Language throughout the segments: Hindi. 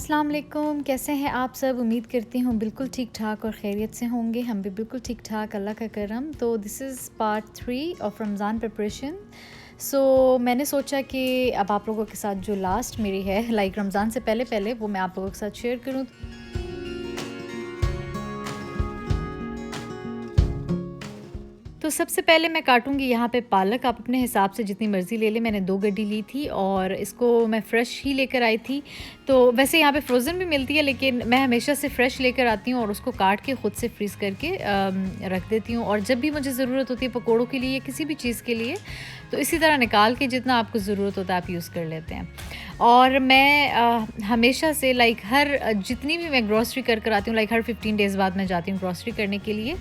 अस्सलाम वालेकुम, कैसे हैं आप सब? उम्मीद करती हूँ बिल्कुल ठीक-ठाक और ख़ैरियत से होंगे। हम भी बिल्कुल ठीक-ठाक, अल्लाह का करम। तो this is part 3 of Ramzan preparation. So मैंने सोचा कि अब आप लोगों के साथ जो लास्ट मेरी है लाइक रमज़ान से पहले-पहले वो मैं आप लोगों के साथ शेयर करूँ। तो सबसे पहले मैं काटूँगी यहाँ पे पालक। आप अपने हिसाब से जितनी मर्ज़ी ले लें। मैंने 2 गड्डी ली थी और इसको मैं फ़्रेश ही लेकर आई थी। तो वैसे यहाँ पे फ्रोज़न भी मिलती है, लेकिन मैं हमेशा से फ़्रेश लेकर आती हूँ और उसको काट के ख़ुद से फ्रीज़ करके रख देती हूँ। और जब भी मुझे ज़रूरत होती है पकौड़ों के लिए या किसी भी चीज़ के लिए, तो इसी तरह निकाल के जितना आपको ज़रूरत होता है आप यूज़ कर लेते हैं। और मैं हमेशा से लाइक जितनी भी मैं ग्रॉसरी कर आती हूँ, लाइक हर 15 डेज़ बाद मैं जाती हूँ ग्रॉसरी करने के लिए।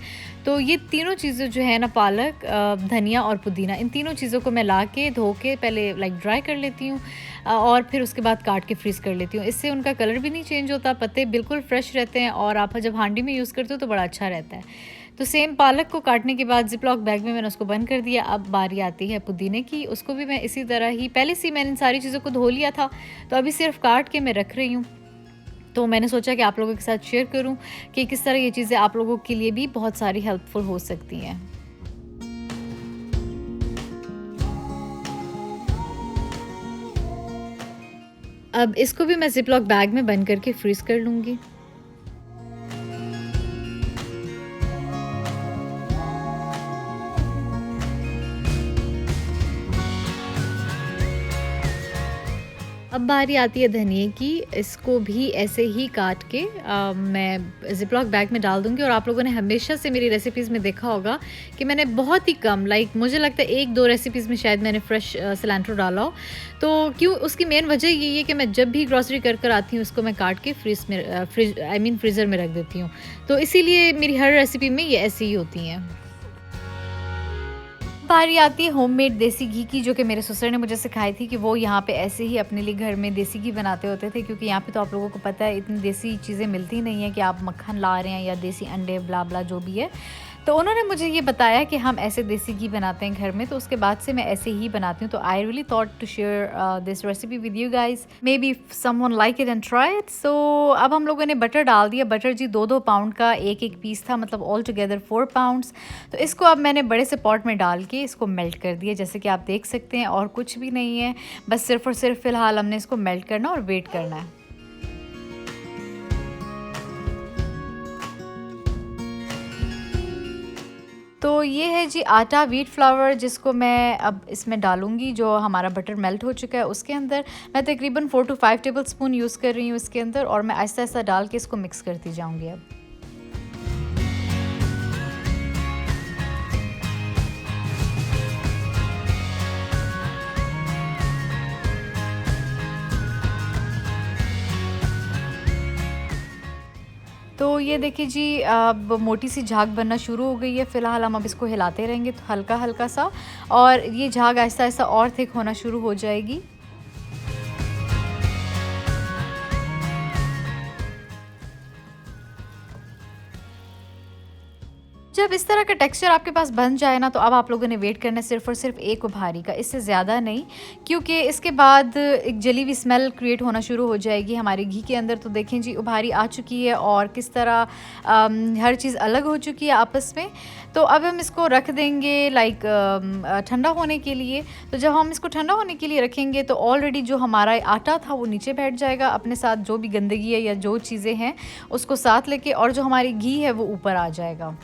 तो ये तीनों चीज़ें जो है ना, पालक, धनिया और पुदीना, इन तीनों चीज़ों को मैं ला के धो के पहले लाइक ड्राई कर लेती हूँ और फिर उसके बाद काट के फ्रीज़ कर लेती हूँ। इससे उनका कलर भी नहीं चेंज होता, पत्ते बिल्कुल फ्रेश रहते हैं और आप जब हांडी में यूज़ करते हो तो बड़ा अच्छा रहता है। तो सेम पालक को काटने के बाद ज़िप-लॉक बैग में मैंने उसको बंद कर दिया। अब बारी आती है पुदीने की। उसको भी मैं इसी तरह ही पहले से मैंने इन सारी चीज़ों को धो लिया था, तो अभी सिर्फ़ काट के मैं रख रही हूँ। तो मैंने सोचा कि आप लोगों के साथ शेयर करूं कि किस तरह ये चीज़ें आप लोगों के लिए भी बहुत सारी हेल्पफुल हो सकती हैं। अब इसको भी मैं ज़िप-लॉक बैग में बंद करके फ्रीज़ कर लूँगी। अब बारी आती है धनिये की। इसको भी ऐसे ही काट के मैं ज़िप-लॉक बैग में डाल दूँगी। और आप लोगों ने हमेशा से मेरी रेसिपीज़ में देखा होगा कि मैंने बहुत ही कम, लाइक मुझे लगता है 1-2 रेसिपीज़ में शायद मैंने फ्रेश सिलेंट्रो डाला हो। तो क्यों, उसकी मेन वजह यही है कि मैं जब भी ग्रॉसरी कर आती हूँ उसको मैं काट के फ्रीज़र में रख देती हूँ। तो इसीलिए मेरी हर रेसिपी में ये ऐसी ही होती हैं। बारी आती है होममेड देसी घी की, जो कि मेरे ससुर ने मुझे सिखाई थी कि वो यहाँ पे ऐसे ही अपने लिए घर में देसी घी बनाते होते थे, क्योंकि यहाँ पे तो आप लोगों को पता है इतनी देसी चीज़ें मिलती नहीं है कि आप मक्खन ला रहे हैं या देसी अंडे ब्ला ब्ला जो भी है। तो उन्होंने मुझे ये बताया कि हम ऐसे देसी घी बनाते हैं घर में, तो उसके बाद से मैं ऐसे ही बनाती हूँ। तो I really thought to share this recipe with you guys, maybe someone like it and try it. So अब हम लोगों ने बटर डाल दिया। बटर जी 2-2 पाउंड का एक पीस था, मतलब ऑल टुगेदर 4 पाउंड्स। तो इसको अब मैंने बड़े से पॉट में डाल के इसको मेल्ट कर दिया, जैसे कि आप देख सकते हैं। और कुछ भी नहीं है, बस सिर्फ और सिर्फ फ़िलहाल हमने इसको मेल्ट करना और वेट करना है। तो ये है जी आटा, व्हीट फ्लावर, जिसको मैं अब इसमें डालूँगी। जो हमारा बटर मेल्ट हो चुका है उसके अंदर मैं तकरीबन 4 टू 5 टेबलस्पून यूज़ कर रही हूँ इसके अंदर। और मैं आहिस्ता-आहिस्ता डाल के इसको मिक्स करती जाऊँगी अब। तो ये देखिए जी, अब मोटी सी झाग बनना शुरू हो गई है। फ़िलहाल हम अब इसको हिलाते रहेंगे तो हल्का-हल्का सा, और ये झाग आहिस्ता-आहिस्ता और थिक होना शुरू हो जाएगी। जब इस तरह का टेक्सचर आपके पास बन जाए ना, तो अब आप लोगों ने वेट करना है सिर्फ़ और सिर्फ एक उभारी का, इससे ज़्यादा नहीं। क्योंकि इसके बाद एक जली हुई स्मेल क्रिएट होना शुरू हो जाएगी हमारे घी के अंदर। तो देखें जी, उभारी आ चुकी है और किस तरह हर चीज़ अलग हो चुकी है आपस में। तो अब हम इसको रख देंगे लाइक ठंडा होने के लिए। तो जब हम इसको ठंडा होने के लिए रखेंगे तो ऑलरेडी जो हमारा आटा था वो नीचे बैठ जाएगा अपने साथ, जो भी गंदगी है या जो चीज़ें हैं उसको साथ लेके, और जो हमारी घी है वो ऊपर आ जाएगा।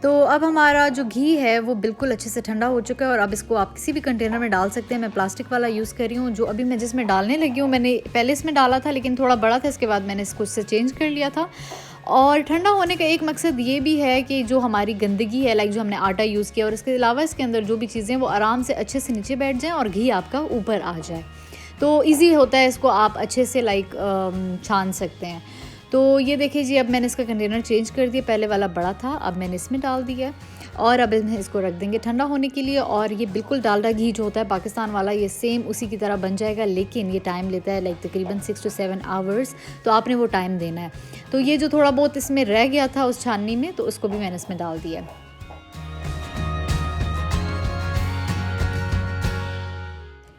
तो अब हमारा जो घी है वो बिल्कुल अच्छे से ठंडा हो चुका है। और अब इसको आप किसी भी कंटेनर में डाल सकते हैं। मैं प्लास्टिक वाला यूज़ कर रही हूँ, जो अभी मैं जिसमें डालने लगी हूँ। मैंने पहले इसमें डाला था लेकिन थोड़ा बड़ा था, इसके बाद मैंने इसको इससे चेंज कर लिया था। और ठंडा होने का एक मकसद ये भी है कि जो हमारी गंदगी है, लाइक जो हमने आटा यूज़ किया और इसके अलावा इसके अंदर जो भी चीज़ें वो आराम से अच्छे से नीचे बैठ जाएँ और घी आपका ऊपर आ जाए। तो ईज़ी होता है, इसको आप अच्छे से लाइक छान सकते हैं। तो ये देखिए जी, अब मैंने इसका कंटेनर चेंज कर दिया। पहले वाला बड़ा था, अब मैंने इसमें डाल दिया है। और अब इसको रख देंगे ठंडा होने के लिए। और ये बिल्कुल डालडा घी जो होता है पाकिस्तान वाला, ये सेम उसी की तरह बन जाएगा, लेकिन ये टाइम लेता है लाइक तकरीबन 6 टू 7 आवर्स। तो आपने वो टाइम देना है। तो ये जो थोड़ा बहुत इसमें रह गया था उस छाननी में, तो उसको भी मैंने इसमें डाल दिया है।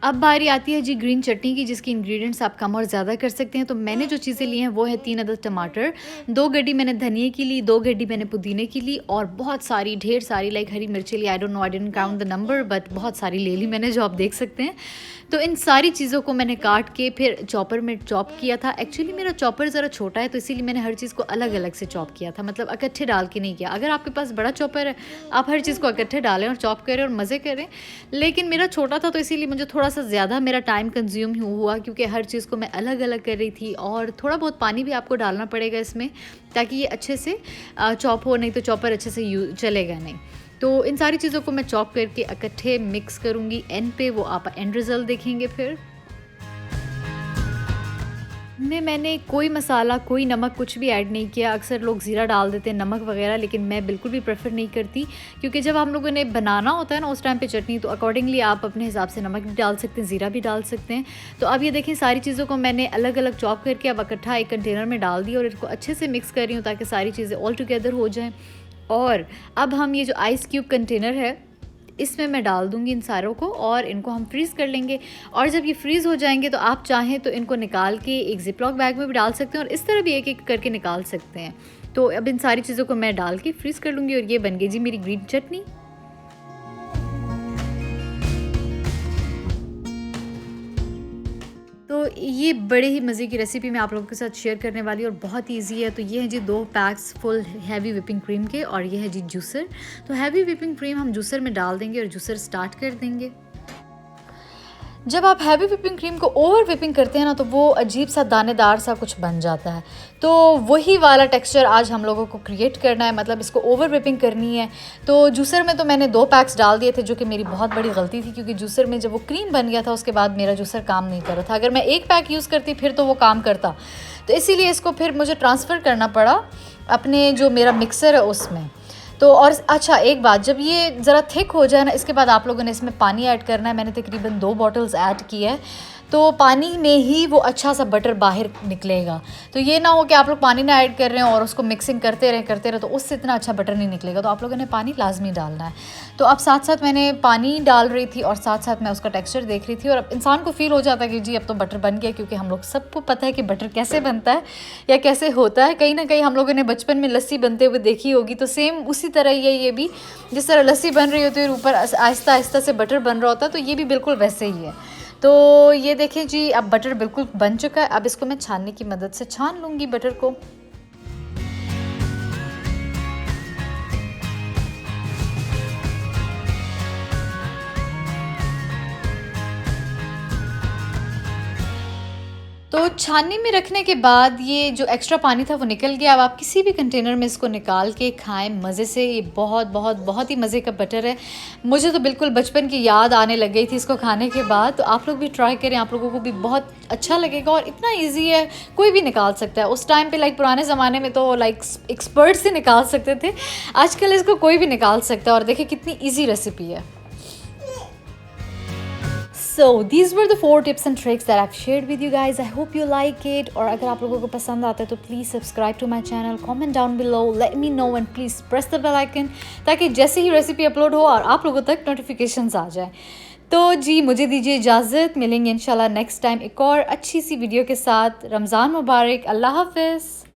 अब बारी आती है जी ग्रीन चटनी की, जिसकी इंग्रेडिएंट्स आप कम और ज़्यादा कर सकते हैं। तो मैंने जो चीज़ें ली हैं वो है 3 अदद टमाटर, 2 गड्डी मैंने धनिए की ली, 2 गड्डी मैंने पुदीने की ली और बहुत सारी ढेर सारी लाइक हरी मिर्ची ली। I don't know, I didn't count the number, but बहुत सारी ले ली मैंने, जो आप देख सकते हैं। तो इन सारी चीज़ों को मैंने काट के फिर चॉपर में चॉप किया था। एक्चुअली मेरा चॉपर ज़रा छोटा है, तो इसीलिए मैंने हर चीज़ को अलग अलग से चॉप किया था, मतलब इकट्ठे डाल के नहीं किया। अगर आपके पास बड़ा चॉपर है, आप हर चीज़ को इकट्ठे डालें और चॉप करें और मज़े करें। लेकिन मेरा छोटा था, तो इसीलिए मुझे थोड़ा सा ज़्यादा मेरा टाइम कंज्यूम हुआ, क्योंकि हर चीज़ को मैं अलग अलग कर रही थी। और थोड़ा बहुत पानी भी आपको डालना पड़ेगा इसमें, ताकि ये अच्छे से चॉप हो, नहीं तो चॉपर अच्छे से चलेगा नहीं। तो इन सारी चीज़ों को मैं चॉप करके इकट्ठे मिक्स करूँगी एंड पे, वो आप एंड रिज़ल्ट देखेंगे फिर। मैंने कोई मसाला, कोई नमक, कुछ भी ऐड नहीं किया। अक्सर लोग ज़ीरा डाल देते हैं, नमक वगैरह, लेकिन मैं बिल्कुल भी प्रेफर नहीं करती, क्योंकि जब हम लोगों ने बनाना होता है ना उस टाइम पे चटनी, तो अकॉर्डिंगली आप अपने हिसाब से नमक भी डाल सकते हैं, ज़ीरा भी डाल सकते हैं। तो अब ये देखें, सारी चीज़ों को मैंने अलग अलग चॉप करके अब इकट्ठा एक कंटेनर में डाल दिया और इनको अच्छे से मिक्स कर रही हूँ, ताकि सारी चीज़ें ऑल टुगेदर हो जाएँ। और अब हम ये जो आइस क्यूब कंटेनर है, इसमें मैं डाल दूँगी इन सारों को और इनको हम फ्रीज़ कर लेंगे। और जब ये फ्रीज़ हो जाएंगे तो आप चाहें तो इनको निकाल के एक ज़िपलॉक बैग में भी डाल सकते हैं और इस तरह भी एक एक करके निकाल सकते हैं। तो अब इन सारी चीज़ों को मैं डाल के फ्रीज़ कर लूँगी और ये बन गई जी मेरी ग्रीन चटनी। तो ये बड़े ही मज़े की रेसिपी मैं आप लोगों के साथ शेयर करने वाली हूँ और बहुत ईजी है। तो ये है जी 2 PACS full heavy whipping cream के और ये है जी जूसर। तो हैवी व्हिपिंग क्रीम हम जूसर में डाल देंगे और जूसर स्टार्ट कर देंगे। जब आप हैवी व्हिपिंग क्रीम को ओवर व्हिपिंग करते हैं ना, तो वो अजीब सा दानेदार सा कुछ बन जाता है। तो वही वाला टेक्सचर आज हम लोगों को क्रिएट करना है, मतलब इसको ओवर व्हिपिंग करनी है। तो जूसर में तो मैंने 2 पैक्स डाल दिए थे, जो कि मेरी बहुत बड़ी गलती थी, क्योंकि जूसर में जब वो क्रीम बन गया था उसके बाद मेरा जूसर काम नहीं कर रहा था। अगर मैं 1 पैक यूज़ करती फिर तो वो काम करता, तो इसीलिए इसको फिर मुझे ट्रांसफ़र करना पड़ा अपने जो मेरा मिक्सर है उसमें। तो और अच्छा एक बात, जब ये ज़रा थिक हो जाए ना, इसके बाद आप लोगों ने इसमें पानी ऐड करना है। मैंने तकरीबन 2 बॉटल्स ऐड किया है, तो पानी में ही वो अच्छा सा बटर बाहर निकलेगा। तो ये ना हो कि आप लोग पानी ना ऐड कर रहे हैं और उसको मिक्सिंग करते रहे, तो उससे इतना अच्छा बटर नहीं निकलेगा। तो आप लोगों ने पानी लाजमी डालना है। तो अब साथ साथ मैंने पानी डाल रही थी और साथ साथ मैं उसका टेक्सचर देख रही थी, और अब इंसान को फ़ील हो जाता है कि जी अब तो बटर बन गया, क्योंकि हम लोग सबको पता है कि बटर कैसे बनता है या कैसे होता है। कहीं ना कहीं हम लोगों ने बचपन में लस्सी बनते हुए देखी होगी, तो सेम उसी तरह ये भी, जिस तरह लस्सी बन रही होती है और ऊपर आहिस्ता आहिस्ता से बटर बन रहा होता है, तो ये भी बिल्कुल वैसे ही है। तो ये देखें जी, अब बटर बिल्कुल बन चुका है। अब इसको मैं छानने की मदद से छान लूँगी बटर को। तो छाननी में रखने के बाद ये जो एक्स्ट्रा पानी था वो निकल गया। अब आप किसी भी कंटेनर में इसको निकाल के खाएं मज़े से। ये बहुत बहुत बहुत ही मज़े का बटर है। मुझे तो बिल्कुल बचपन की याद आने लग गई थी इसको खाने के बाद। तो आप लोग भी ट्राई करें, आप लोगों को भी बहुत अच्छा लगेगा और इतना ईजी है, कोई भी निकाल सकता है। उस टाइम पे लाइक पुराने ज़माने में तो लाइक एक्सपर्ट्स ही निकाल सकते थे, आजकल इसको कोई भी निकाल सकता है। और देखिए कितनी ईजी रेसिपी है। So these were the 4 tips and tricks that I've shared with you guys. I hope you like it. और अगर आप लोगों को पसंद आता है तो please subscribe to my channel, comment down below, let me know and please press the bell icon, ताकि जैसे ही रेसिपी अपलोड हो और आप लोगों तक नोटिफिकेशंस आ जाए। तो जी मुझे दीजिए इजाज़त, मिलेंगे इंशाल्लाह नेक्स्ट टाइम एक और अच्छी सी वीडियो के साथ। रमज़ान मुबारक, अल्लाह हाफ़िज़।